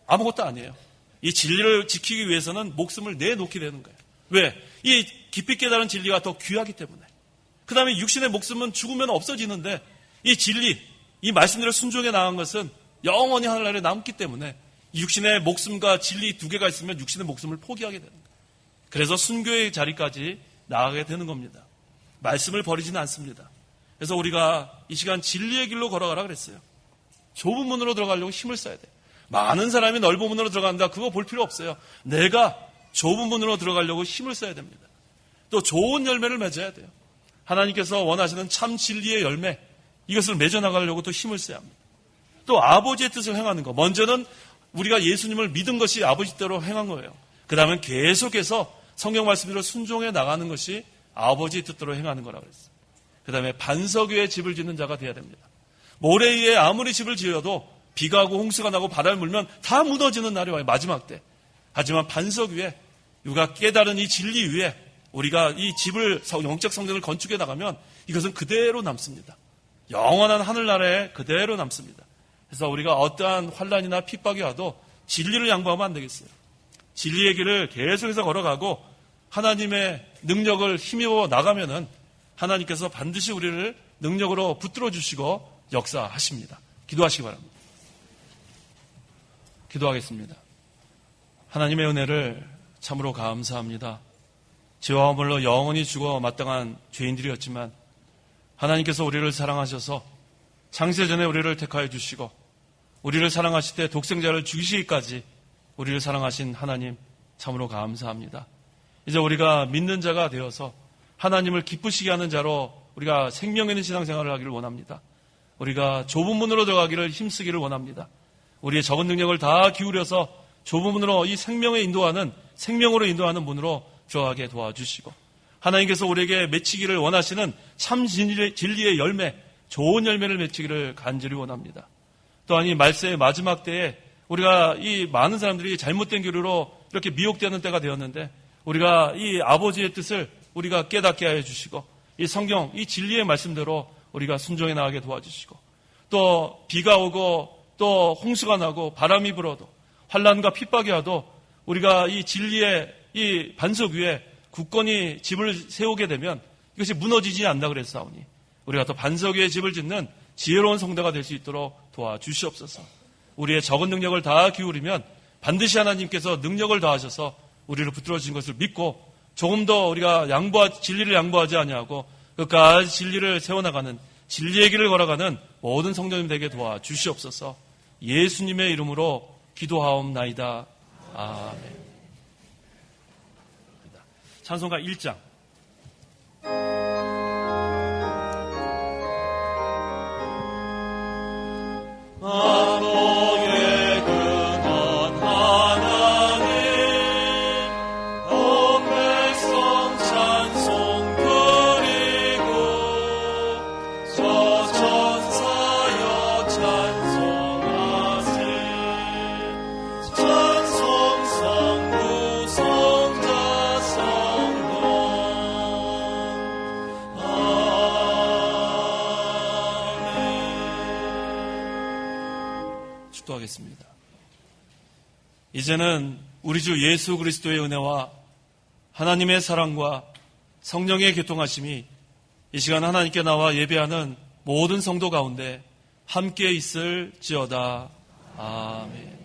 아무것도 아니에요. 이 진리를 지키기 위해서는 목숨을 내놓게 되는 거예요. 왜? 이 깊이 깨달은 진리가 더 귀하기 때문에. 그 다음에 육신의 목숨은 죽으면 없어지는데, 이 진리, 이 말씀대로 순종해 나간 것은 영원히 하늘나라에 남기 때문에 육신의 목숨과 진리 두 개가 있으면 육신의 목숨을 포기하게 되는 거예요. 그래서 순교의 자리까지 나아가게 되는 겁니다. 말씀을 버리지는 않습니다. 그래서 우리가 이 시간 진리의 길로 걸어가라 그랬어요. 좁은 문으로 들어가려고 힘을 써야 돼요. 많은 사람이 넓은 문으로 들어간다, 그거 볼 필요 없어요. 내가 좁은 문으로 들어가려고 힘을 써야 됩니다. 또 좋은 열매를 맺어야 돼요. 하나님께서 원하시는 참 진리의 열매, 이것을 맺어나가려고 또 힘을 써야 합니다. 또 아버지의 뜻을 행하는 것, 먼저는 우리가 예수님을 믿은 것이 아버지 뜻대로 행한 거예요. 그 다음에 계속해서 성경 말씀대로 순종해 나가는 것이 아버지의 뜻대로 행하는 거라고 그랬어요. 그 다음에 반석 위에 집을 짓는 자가 되어야 됩니다. 모래 위에 아무리 집을 지어도 비가 오고 홍수가 나고 바람이 불면 다 무너지는 날이 와요, 마지막 때. 하지만 반석 위에, 우리가 깨달은 이 진리 위에 우리가 이 집을, 영적 성전을 건축해 나가면 이것은 그대로 남습니다. 영원한 하늘나라에 그대로 남습니다. 그래서 우리가 어떠한 환난이나 핍박이 와도 진리를 양보하면 안 되겠어요. 진리의 길을 계속해서 걸어가고 하나님의 능력을 힘입어 나가면은 하나님께서 반드시 우리를 능력으로 붙들어 주시고 역사하십니다. 기도하시기 바랍니다. 기도하겠습니다. 하나님의 은혜를 참으로 감사합니다. 죄와 허물로 영원히 죽어 마땅한 죄인들이었지만 하나님께서 우리를 사랑하셔서 창세전에 우리를 택하여 주시고 우리를 사랑하실 때 독생자를 죽이시기까지 우리를 사랑하신 하나님 참으로 감사합니다. 이제 우리가 믿는 자가 되어서 하나님을 기쁘시게 하는 자로 우리가 생명 있는 신앙생활을 하기를 원합니다. 우리가 좁은 문으로 들어가기를 힘쓰기를 원합니다. 우리의 적은 능력을 다 기울여서 좁은 문으로 이 생명으로 인도하는 문으로 들어가게 도와주시고 하나님께서 우리에게 맺히기를 원하시는 참 진리의 열매, 좋은 열매를 맺히기를 간절히 원합니다. 또한 이 말세의 마지막 때에 우리가 이 많은 사람들이 잘못된 교류로 이렇게 미혹되는 때가 되었는데 우리가 이 아버지의 뜻을 우리가 깨닫게 하여 주시고 이 성경, 이 진리의 말씀대로 우리가 순종해 나가게 도와주시고 또 비가 오고 또 홍수가 나고 바람이 불어도 환난과 핍박이 와도 우리가 이 진리의 이 반석 위에 굳건히 집을 세우게 되면 이것이 무너지지 않는다 그랬사오니 우리가 또 반석 위에 집을 짓는 지혜로운 성도가 될 수 있도록 도와주시옵소서. 우리의 적은 능력을 다 기울이면 반드시 하나님께서 능력을 다하셔서 우리를 붙들어 주신 것을 믿고 조금 더 우리가 진리를 양보하지 아니하고 끝까지 진리를 세워나가는 진리의 길을 걸어가는 모든 성도님 되게 도와주시옵소서. 예수님의 이름으로 기도하옵나이다. 아멘. 찬송가 1장 만국의 근원 하나님 온 백성 찬송 드리고 저 천사여 찬송하세 찬송 성부 성자 성령 아멘. 축도하겠습니다. 이제는 우리 주 예수 그리스도의 은혜와 하나님의 사랑과 성령의 교통하심이 이 시간 하나님께 나와 예배하는 모든 성도 가운데 함께 있을지어다. 아멘.